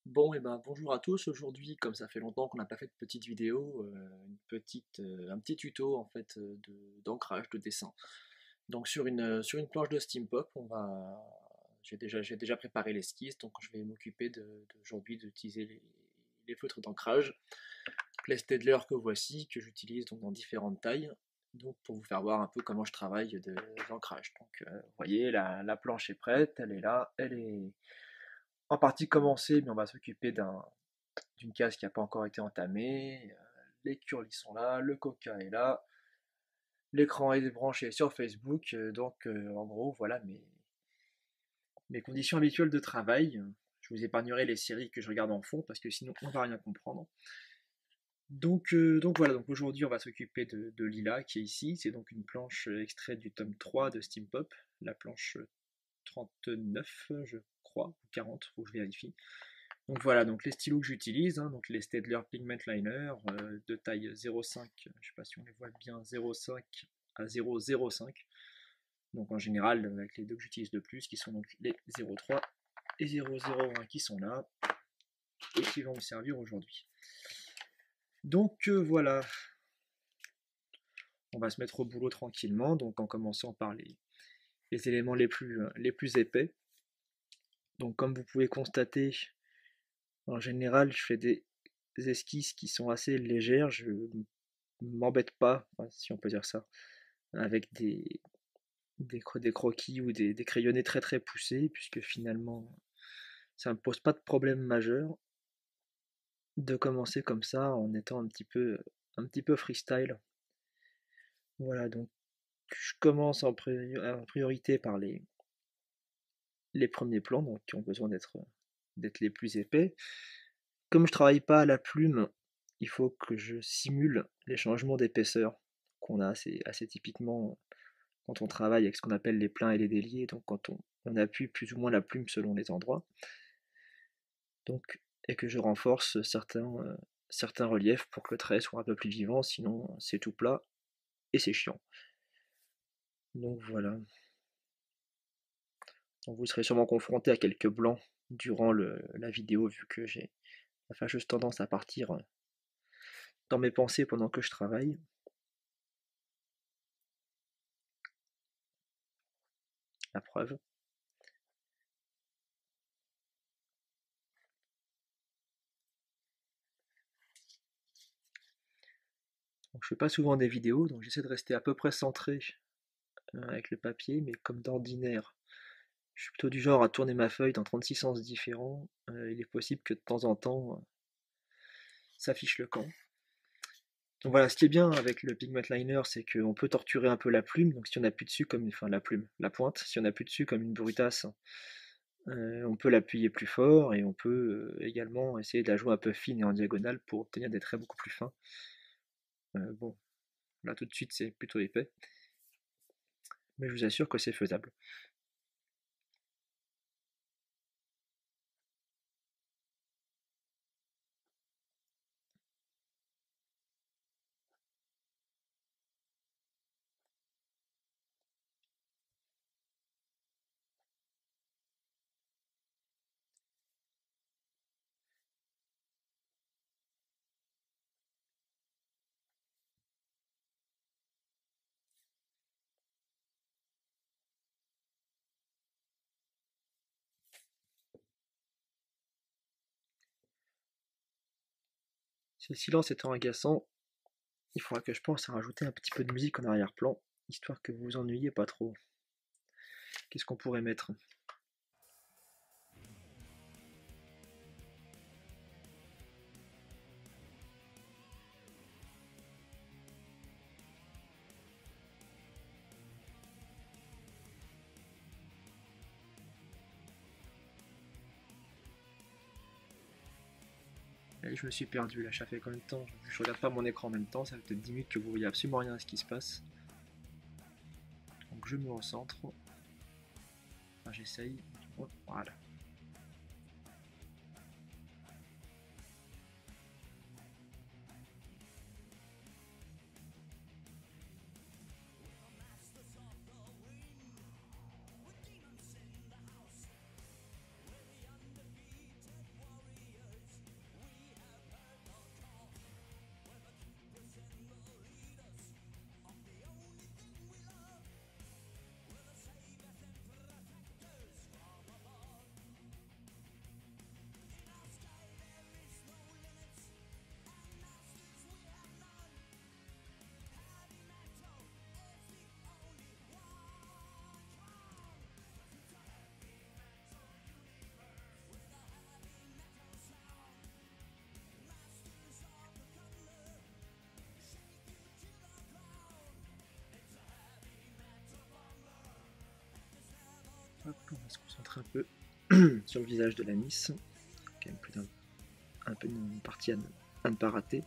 Bon, et ben bonjour à tous. Aujourd'hui, comme ça fait longtemps qu'on n'a pas fait de petite vidéo, un petit tuto en fait d'ancrage, de dessin. Donc sur une planche de Steampop, j'ai déjà préparé l'esquisse, donc je vais m'occuper d'aujourd'hui d'utiliser les feutres d'ancrage. Les Staedtler que voici, que j'utilise donc dans différentes tailles, donc pour vous faire voir un peu comment je travaille d'ancrage. Donc vous voyez, la planche est prête, elle est là, elle est en partie commencée, mais on va s'occuper d'une case qui n'a pas encore été entamée. Les curlis sont là, le coca est là, l'écran est branché sur Facebook. En gros, voilà mes conditions habituelles de travail. Je vous épargnerai les séries que je regarde en fond parce que sinon on va rien comprendre. Donc voilà, donc aujourd'hui on va s'occuper de Lila qui est ici. C'est donc une planche extraite du tome 3 de Steampop, la planche 39 je crois, ou 40, faut que je vérifie. Donc voilà, donc les stylos que j'utilise, hein, donc les Staedtler Pigment Liner de taille 0,5, je ne sais pas si on les voit bien, 0,5 à 0,05. Donc en général, avec les deux que j'utilise le plus, qui sont donc les 0,3 et 0,01 qui sont là, et qui vont me servir aujourd'hui. Donc voilà, on va se mettre au boulot tranquillement, donc en commençant par les éléments les plus épais. Donc comme vous pouvez constater, en général, je fais des esquisses qui sont assez légères, je m'embête pas, si on peut dire ça, avec des croquis ou des crayonnés très très poussés, puisque finalement ça me pose pas de problème majeur de commencer comme ça en étant un petit peu freestyle. Voilà, donc je commence en priorité par les premiers plans, donc qui ont besoin d'être les plus épais. Comme je travaille pas à la plume, il faut que je simule les changements d'épaisseur qu'on a assez typiquement quand on travaille avec ce qu'on appelle les pleins et les déliés, donc quand on appuie plus ou moins la plume selon les endroits, donc, et que je renforce certains reliefs pour que le trait soit un peu plus vivant, sinon c'est tout plat et c'est chiant. Donc voilà. Donc vous serez sûrement confronté à quelques blancs durant la vidéo, vu que j'ai la fâcheuse tendance à partir dans mes pensées pendant que je travaille. La preuve. Donc, je fais pas souvent des vidéos, donc j'essaie de rester à peu près centré avec le papier, mais comme d'ordinaire, je suis plutôt du genre à tourner ma feuille dans 36 sens différents. Il est possible que de temps en temps, ça fiche le camp. Donc voilà, ce qui est bien avec le pigment liner, c'est qu'on peut torturer un peu la plume. Donc si on appuie dessus comme, enfin la plume, la pointe, si on appuie dessus comme une brutasse, on peut l'appuyer plus fort et on peut également essayer de la jouer un peu fine et en diagonale pour obtenir des traits beaucoup plus fins. Bon, là tout de suite c'est plutôt épais, mais je vous assure que c'est faisable. Ce silence étant agaçant, il faudra que je pense à rajouter un petit peu de musique en arrière-plan, histoire que vous vous ennuyiez pas trop. Qu'est-ce qu'on pourrait mettre? Allez, je me suis perdu là, ça fait combien de temps? Je regarde pas mon écran en même temps, ça fait peut-être 10 minutes que vous voyez absolument rien à ce qui se passe. Donc je me recentre. Enfin, j'essaye. Voilà. Hop, on va se concentrer un peu sur le visage de l'anis. Quand même plus un peu une partie à ne pas rater.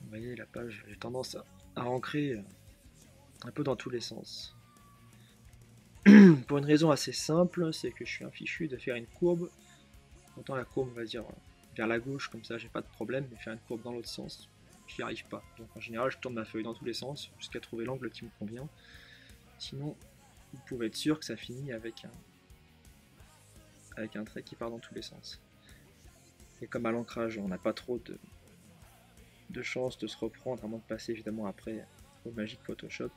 Vous voyez, la page, j'ai tendance à ancrer un peu dans tous les sens. Pour une raison assez simple, c'est que je suis un fichu de faire une courbe. Autant la courbe, on va dire, vers la gauche, comme ça j'ai pas de problème, mais faire une courbe dans l'autre sens, j'y arrive pas. Donc en général, je tourne ma feuille dans tous les sens jusqu'à trouver l'angle qui me convient. Sinon, vous pouvez être sûr que ça finit avec un trait qui part dans tous les sens. Et comme à l'ancrage, on n'a pas trop de chance de se reprendre, à moins de passer évidemment après au Magic Photoshop,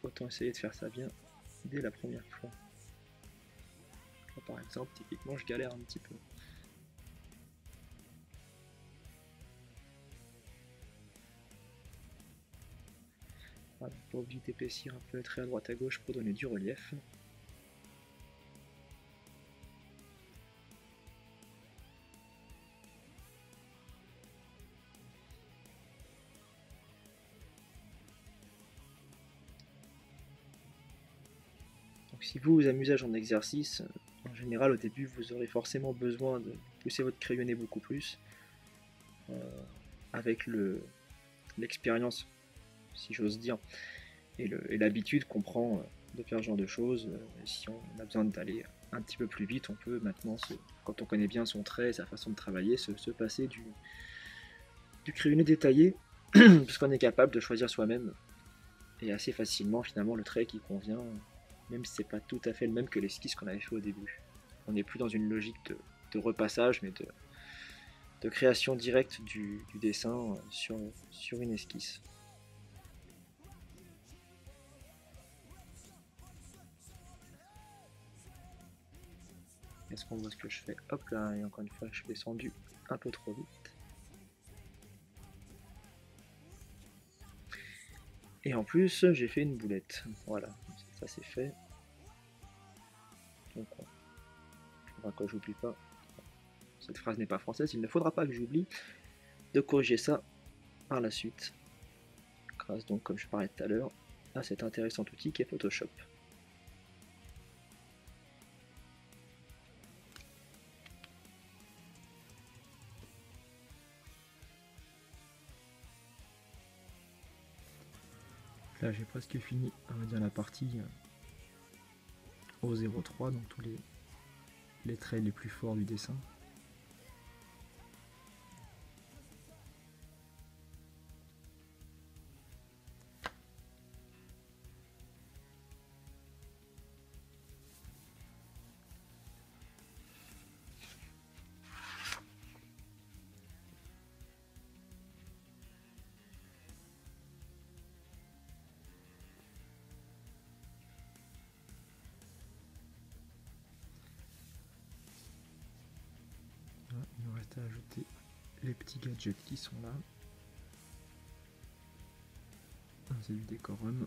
autant essayer de faire ça bien dès la première fois. Là, par exemple, typiquement, je galère un petit peu. Voilà, pas obligé d'épaissir un peu le trait à droite à gauche pour donner du relief. Donc si vous vous amusez à ce genre d'exercice, en général au début vous aurez forcément besoin de pousser votre crayonné beaucoup plus. Avec l'expérience, si j'ose dire, et l'habitude qu'on prend de faire ce genre de choses. Si on a besoin d'aller un petit peu plus vite, on peut maintenant, quand on connaît bien son trait et sa façon de travailler, se passer du crayonné détaillé, puisqu'on est capable de choisir soi-même et assez facilement finalement le trait qui convient, même si c'est pas tout à fait le même que l'esquisse qu'on avait fait au début. On n'est plus dans une logique de repassage, mais de création directe du dessin sur une esquisse. Est-ce qu'on voit ce que je fais? Hop là, et encore une fois, je suis descendu un peu trop vite. Et en plus, j'ai fait une boulette. Voilà, ça c'est fait. Donc, il faudra que j'oublie pas. Cette phrase n'est pas française, il ne faudra pas que j'oublie de corriger ça par la suite. Grâce donc, comme je parlais tout à l'heure, à cet intéressant outil qui est Photoshop. Là j'ai presque fini, on va dire, la partie au 0,3, donc tous les traits les plus forts du dessin. Il nous reste à ajouter les petits gadgets qui sont là. C'est du décorum.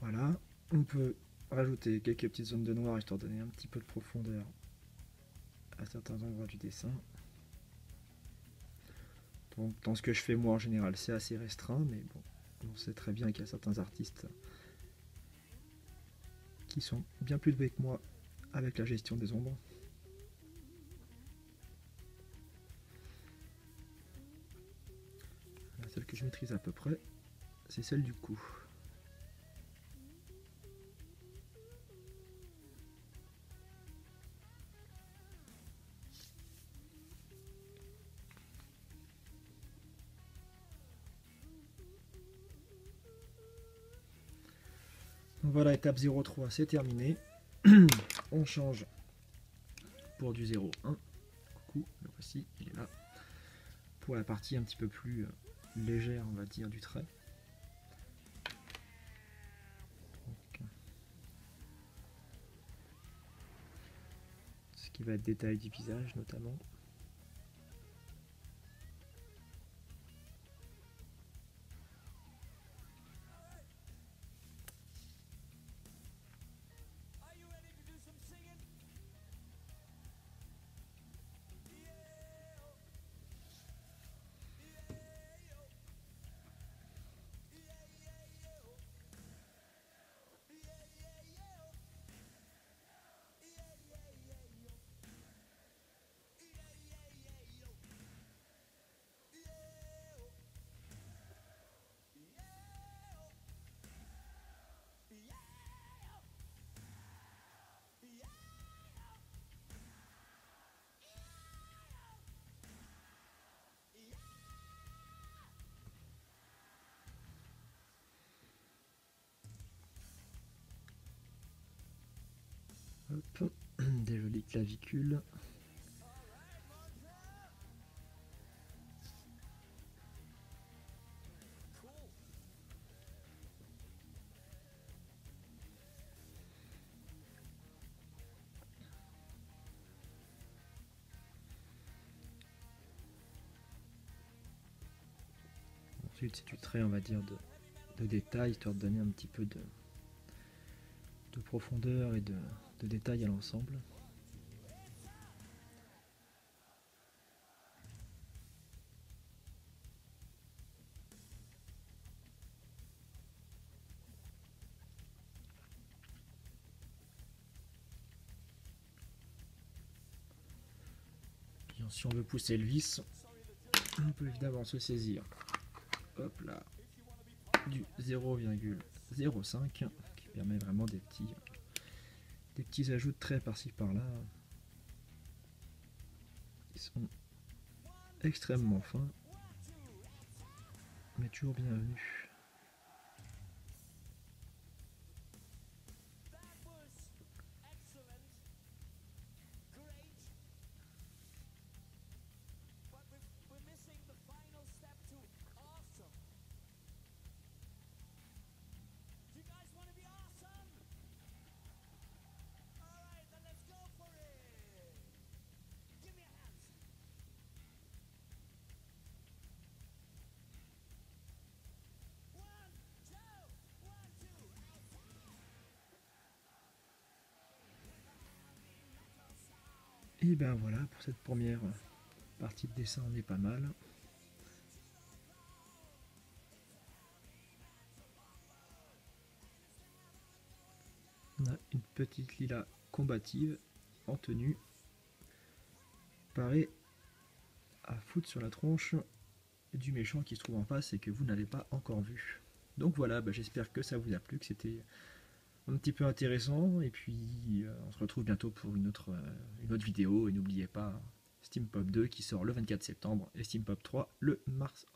Voilà, on peut rajouter quelques petites zones de noir histoire de donner un petit peu de profondeur à certains endroits du dessin. Donc, dans ce que je fais moi en général, c'est assez restreint, mais bon, on sait très bien qu'il y a certains artistes qui sont bien plus doués que moi avec la gestion des ombres. La seule que je maîtrise à peu près, c'est celle du cou. Donc voilà, étape 0,3, c'est terminé. On change pour du 0,1. Coucou, le voici, il est là. pour la partie un petit peu plus légère, on va dire, du trait. Donc, ce qui va être détail du visage notamment. Hop, des jolies clavicules. Ensuite, c'est du trait, on va dire, de détail, histoire de donner un petit peu de profondeur et de détail à l'ensemble. Puis, si on veut pousser le vis, on peut évidemment se saisir, hop là, du 0,05 qui permet vraiment des petits ajouts de traits par-ci par-là qui sont extrêmement fins mais toujours bienvenus. Et ben voilà, pour cette première partie de dessin, on est pas mal. On a une petite Lila combative en tenue, parée à foutre sur la tronche du méchant qui se trouve en face et que vous n'avez pas encore vu. Donc voilà, j'espère que ça vous a plu, que c'était un petit peu intéressant, et puis on se retrouve bientôt pour une autre vidéo, et n'oubliez pas Steampop 2 qui sort le 24 septembre et Steampop 3 le mars,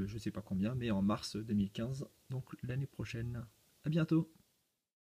je sais pas combien, mais en mars 2015, donc l'année prochaine. À bientôt.